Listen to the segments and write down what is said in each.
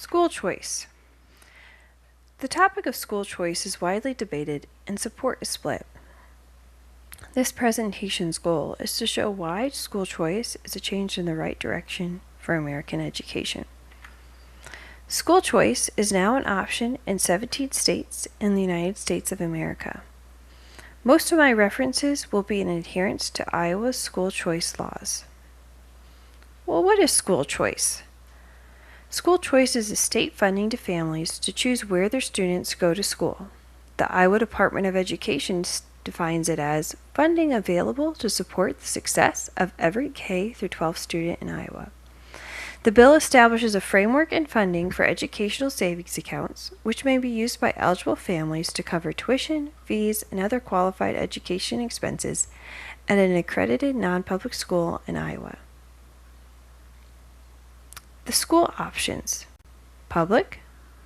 School choice. The topic of school choice is widely debated and support is split. This presentation's goal is to show why school choice is a change in the right direction for American education. School choice is now an option in 17 states in the United States of America. Most of my references will be in adherence to Iowa's school choice laws. Well, what is school choice? School choice is a state funding to families to choose where their students go to school. The Iowa Department of Education defines it as funding available to support the success of every K-12 student in Iowa. The bill establishes a framework and funding for educational savings accounts, which may be used by eligible families to cover tuition, fees, and other qualified education expenses at an accredited non-public school in Iowa. The school options: public,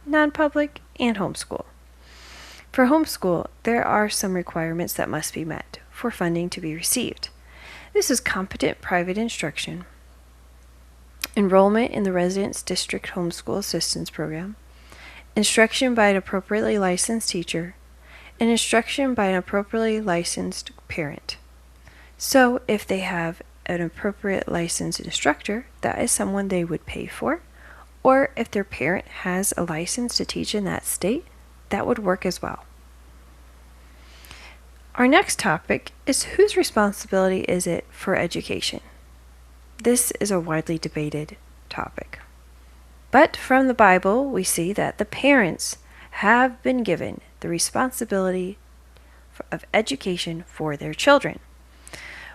non-public, and homeschool. For homeschool, there are some requirements that must be met for funding to be received. This is competent private instruction, enrollment in the Residence District Homeschool Assistance Program, instruction by an appropriately licensed teacher, and instruction by an appropriately licensed parent. So if they have an appropriate licensed instructor, that is someone they would pay for, or if their parent has a license to teach in that state, that would work as well. Our next topic is whose responsibility is it for education? This is a widely debated topic. But from the Bible, we see that the parents have been given the responsibility of education for their children.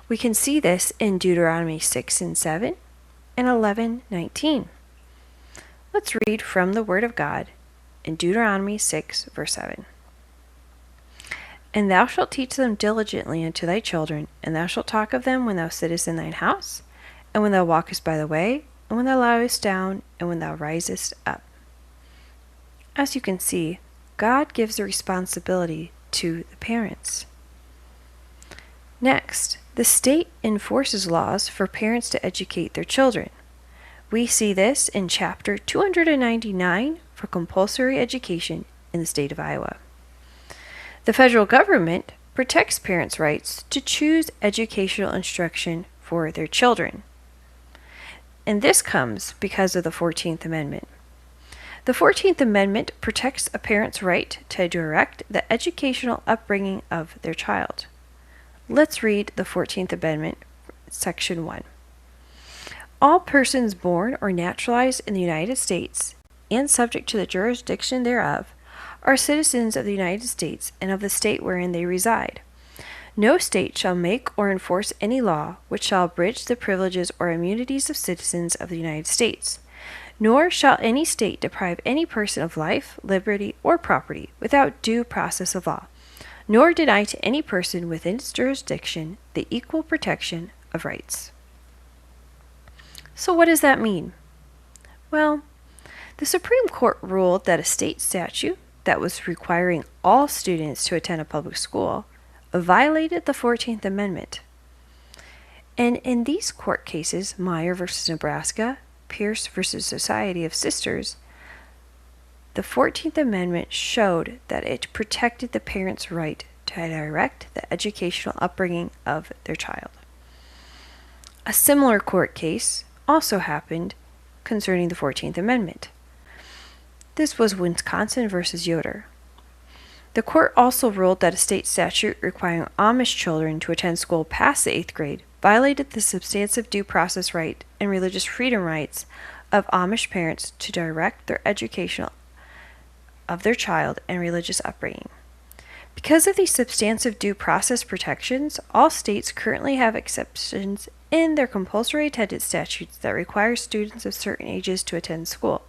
We can see this in Deuteronomy 6:7 and 11:19. Let's read from the Word of God in Deuteronomy 6, verse 7. And thou shalt teach them diligently unto thy children, and thou shalt talk of them when thou sittest in thine house, and when thou walkest by the way, and when thou liest down, and when thou risest up. As you can see, God gives the responsibility to the parents. Next, the state enforces laws for parents to educate their children. We see this in Chapter 299 for compulsory education in the state of Iowa. The federal government protects parents' rights to choose educational instruction for their children. And this comes because of the 14th Amendment. The 14th Amendment protects a parent's right to direct the educational upbringing of their child. Let's read the 14th Amendment, Section 1. All persons born or naturalized in the United States and subject to the jurisdiction thereof are citizens of the United States and of the state wherein they reside. No state shall make or enforce any law which shall abridge the privileges or immunities of citizens of the United States, nor shall any state deprive any person of life, liberty, or property without due process of law, nor deny to any person within its jurisdiction the equal protection of rights. So what does that mean? Well, the Supreme Court ruled that a state statute that was requiring all students to attend a public school violated the 14th Amendment. And in these court cases, Meyer v. Nebraska, Pierce v. Society of Sisters, the 14th Amendment showed that it protected the parents' right to direct the educational upbringing of their child. A similar court case also happened concerning the 14th Amendment. This was Wisconsin v. Yoder. The court also ruled that a state statute requiring Amish children to attend school past the 8th grade violated the substantive due process right and religious freedom rights of Amish parents to direct their education of their child and religious upbringing. Because of these substantive due process protections, all states currently have exceptions in their compulsory attendance statutes that require students of certain ages to attend school.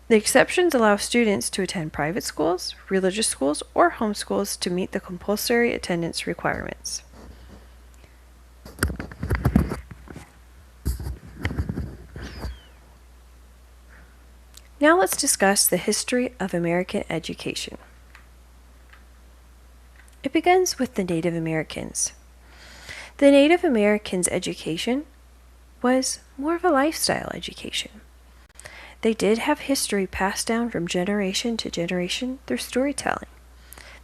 The exceptions allow students to attend private schools, religious schools, or homeschools to meet the compulsory attendance requirements. Now let's discuss the history of American education. It begins with the Native Americans. The Native Americans' education was more of a lifestyle education. they did have history passed down from generation to generation through storytelling.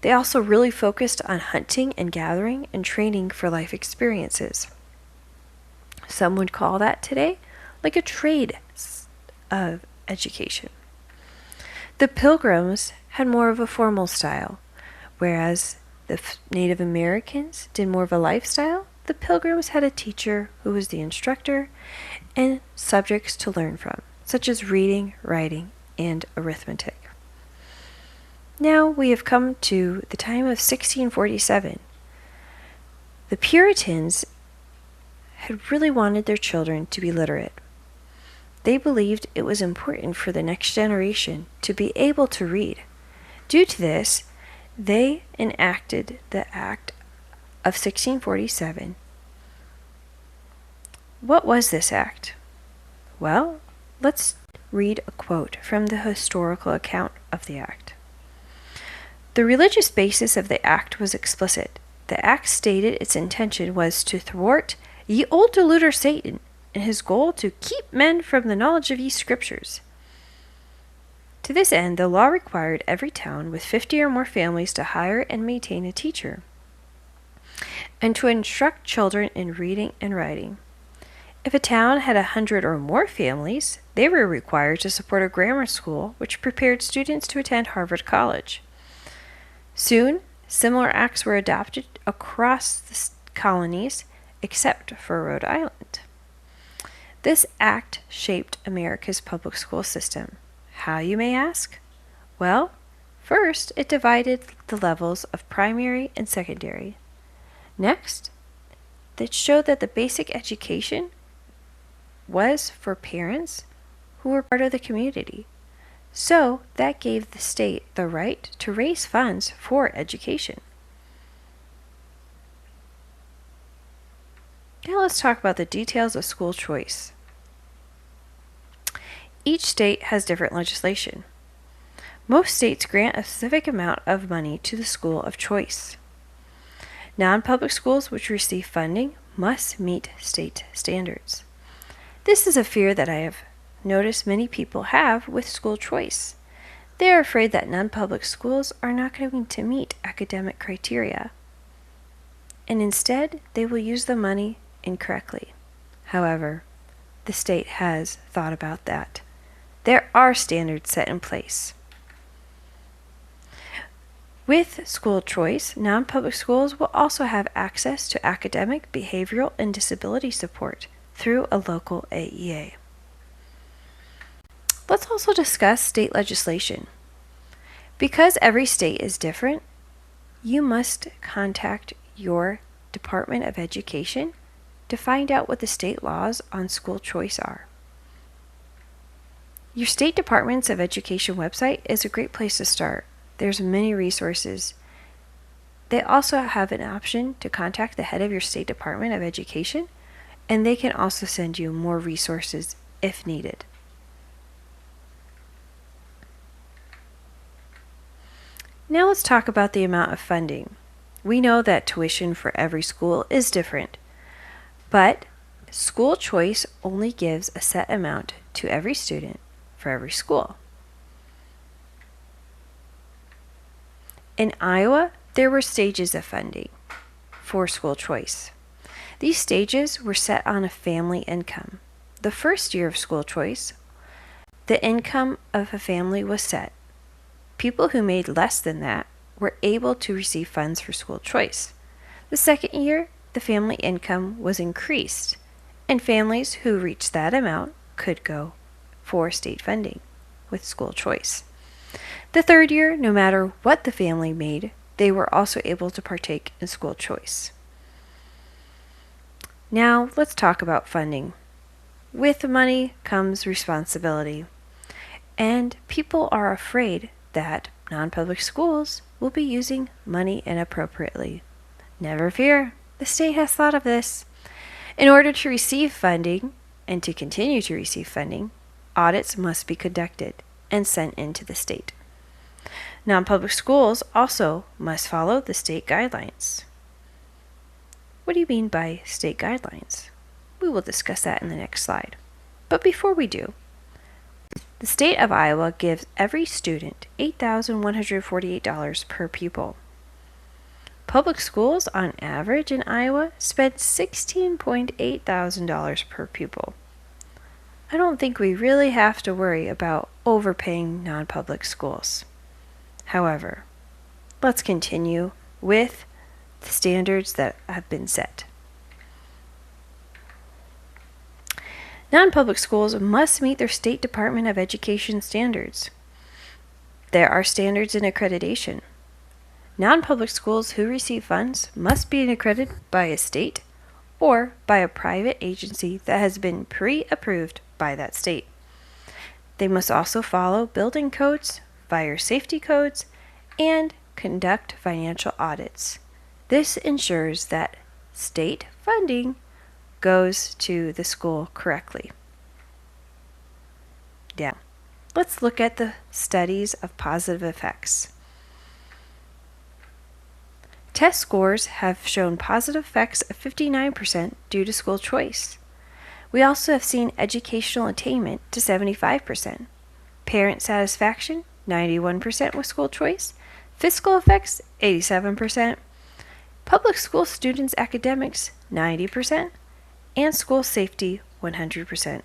They also really focused on hunting and gathering and training for life experiences. Some would call that today like a trade of education. The Pilgrims had more of a formal style, whereas the Native Americans did more of a lifestyle. The Pilgrims had a teacher who was the instructor and subjects to learn from, such as reading, writing, and arithmetic. Now we have come to the time of 1647. The Puritans had really wanted their children to be literate. They believed it was important for the next generation to be able to read. Due to this, they enacted the Act of 1647. What was this act? Well, let's read a quote from the historical account of the act. The religious basis of the act was explicit. The act stated its intention was to thwart ye old deluder Satan, and his goal to keep men from the knowledge of ye scriptures. To this end, the law required every town with 50 or more families to hire and maintain a teacher, and to instruct children in reading and writing. If a town had 100 or more families, they were required to support a grammar school which prepared students to attend Harvard College. Soon, similar acts were adopted across the colonies, except for Rhode Island. This act shaped America's public school system. How, you may ask? Well, first, it divided the levels of primary and secondary. Next, it showed that the basic education was for parents who were part of the community. So that gave the state the right to raise funds for education. Now let's talk about the details of school choice. Each state has different legislation. Most states grant a specific amount of money to the school of choice. Non-public schools which receive funding must meet state standards. This is a fear that I have noticed many people have with school choice. They are afraid that non-public schools are not going to meet academic criteria, and instead they will use the money incorrectly. However, the state has thought about that. There are standards set in place. With school choice, non-public schools will also have access to academic, behavioral, and disability support through a local AEA. Let's also discuss state legislation. Because every state is different, you must contact your Department of Education to find out what the state laws on school choice are. Your state Departments of Education website is a great place to start. There's many resources. They also have an option to contact the head of your state Department of Education, and they can also send you more resources if needed. Now let's talk about the amount of funding. We know that tuition for every school is different, but school choice only gives a set amount to every student for every school. In Iowa, there were stages of funding for school choice. These stages were set on a family income. The first year of school choice, the income of a family was set. People who made less than that were able to receive funds for school choice. The second year, the family income was increased, and families who reached that amount could go for state funding with school choice. The third year, no matter what the family made, they were also able to partake in school choice. Now, let's talk about funding. With money comes responsibility, and people are afraid that non-public schools will be using money inappropriately. Never fear, the state has thought of this. In order to receive funding and to continue to receive funding, audits must be conducted and sent into the state. Non-public schools also must follow the state guidelines. What do you mean by state guidelines? We will discuss that in the next slide. But before we do, The state of Iowa gives every student $8,148 per pupil. Public schools, on average in Iowa, spend $16.8 thousand per pupil. I don't think we really have to worry about overpaying non-public schools. However, let's continue with the standards that have been set. Non-public schools must meet their State Department of Education standards. There are standards in accreditation. Non-public schools who receive funds must be accredited by a state or by a private agency that has been pre-approved by that state. They must also follow building codes, fire safety codes, and conduct financial audits. This ensures that state funding goes to the school correctly. Now, let's look at the studies of positive effects. Test scores have shown positive effects of 59% due to school choice. We also have seen educational attainment to 75%, parent satisfaction 91% with school choice, fiscal effects 87%, public school students' academics 90%, and school safety 100%.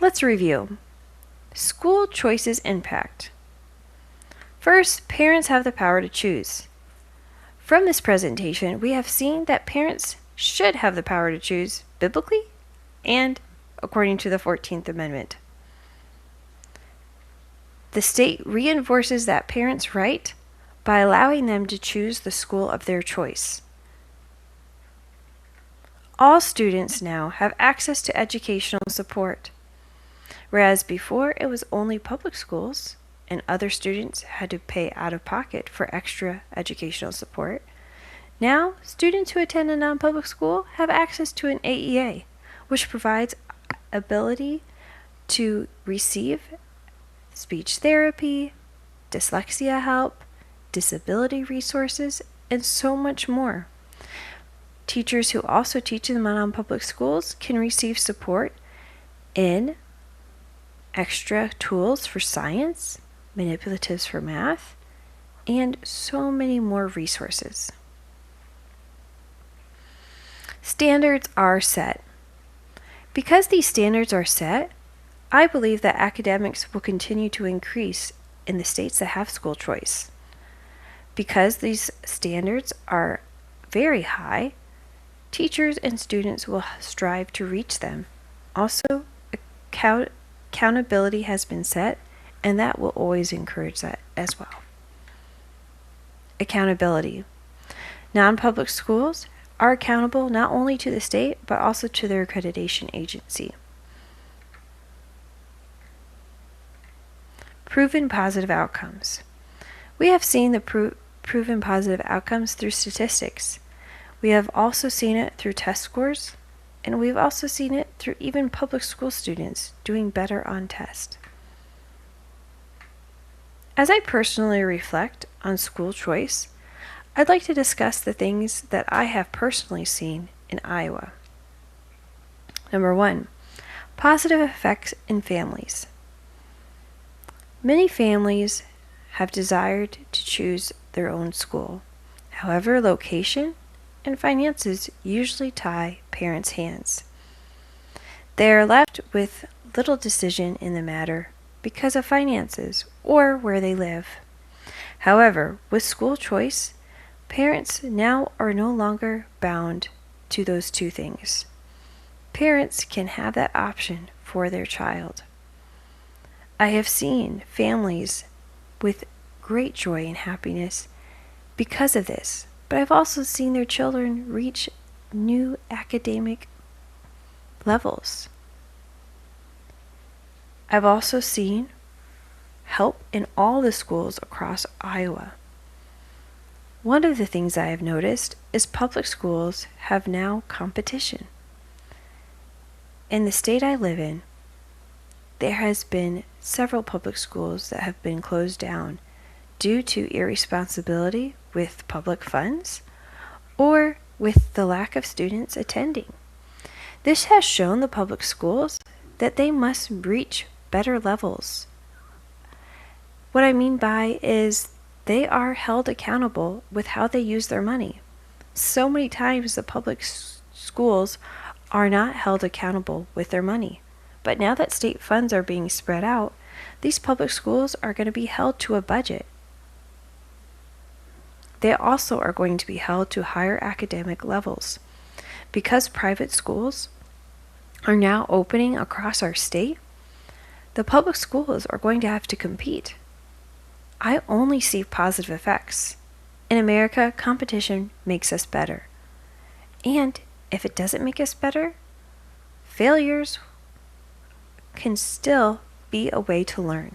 Let's review. School choice's impact. First, parents have the power to choose. From this presentation, we have seen that parents should have the power to choose biblically and according to the 14th Amendment. The state reinforces that parents' right by allowing them to choose the school of their choice. All students now have access to educational support, whereas before it was only public schools and other students had to pay out of pocket for extra educational support. Now, students who attend a non-public school have access to an AEA, which provides ability to receive speech therapy, dyslexia help, disability resources, and so much more. Teachers who also teach in the non-public schools can receive support in extra tools for science, manipulatives for math, and so many more resources. Standards are set. Because these standards are set, I believe that academics will continue to increase in the states that have school choice. Because these standards are very high, teachers and students will strive to reach them. Also, accountability has been set, and that will always encourage that as well. Accountability. Non-public schools are accountable not only to the state, but also to their accreditation agency. Proven positive outcomes. We have seen the proven positive outcomes through statistics. We have also seen it through test scores, and we've also seen it through even public school students doing better on tests. As I personally reflect on school choice, I'd like to discuss the things that I have personally seen in Iowa. Number 1, positive effects in families. Many families have desired to choose their own school. However, location and finances usually tie parents' hands. They are left with little decision in the matter because of finances or where they live. However, with school choice, parents now are no longer bound to those two things. Parents can have that option for their child. I have seen families with great joy and happiness because of this, but I've also seen their children reach new academic levels. I've also seen help in all the schools across Iowa. One of the things I have noticed is public schools have now competition. In the state I live in, there has been several public schools that have been closed down due to irresponsibility with public funds or with the lack of students attending. This has shown the public schools that they must reach better levels. What I mean by is they are held accountable with how they use their money. So many times the public schools are not held accountable with their money. But now that state funds are being spread out, these public schools are going to be held to a budget. They also are going to be held to higher academic levels. Because private schools are now opening across our state, the public schools are going to have to compete. I only see positive effects. In America, competition makes us better. And if it doesn't make us better, failures can still be a way to learn.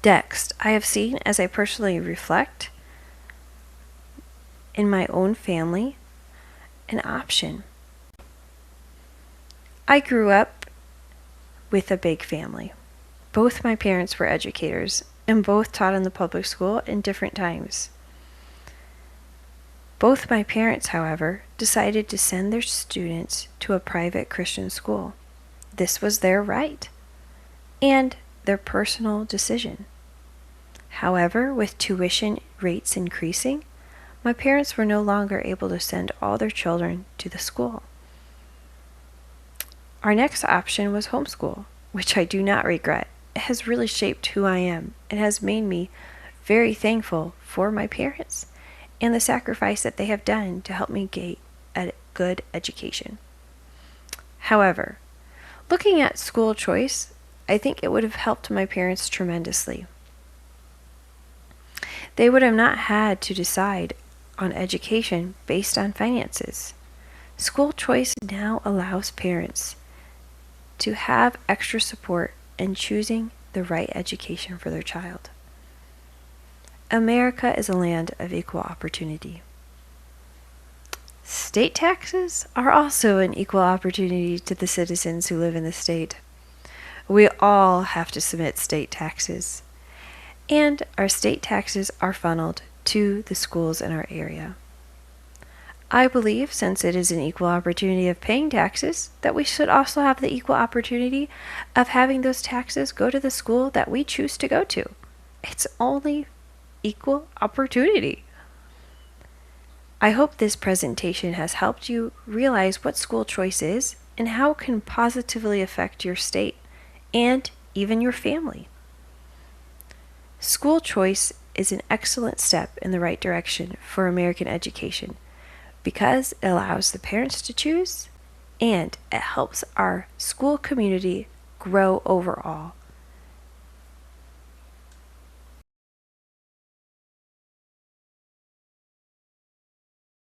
Next, I have seen, as I personally reflect in my own family, an option. I grew up with a big family. Both my parents were educators, and both taught in the public school in different times. Both my parents, however, decided to send their students to a private Christian school. This was their right and their personal decision. However, with tuition rates increasing, my parents were no longer able to send all their children to the school. Our next option was homeschool, which I do not regret. It has really shaped who I am and has made me very thankful for my parents and the sacrifice that they have done to help me get a good education. However, looking at school choice, I think it would have helped my parents tremendously. They would have not had to decide on education based on finances. School choice now allows parents to have extra support in choosing the right education for their child. America is a land of equal opportunity. State taxes are also an equal opportunity to the citizens who live in the state. We all have to submit state taxes, and our state taxes are funneled to the schools in our area. I believe, since it is an equal opportunity of paying taxes, that we should also have the equal opportunity of having those taxes go to the school that we choose to go to. It's only equal opportunity. I hope this presentation has helped you realize what school choice is and how it can positively affect your state and even your family. School choice is an excellent step in the right direction for American education because it allows the parents to choose and it helps our school community grow overall.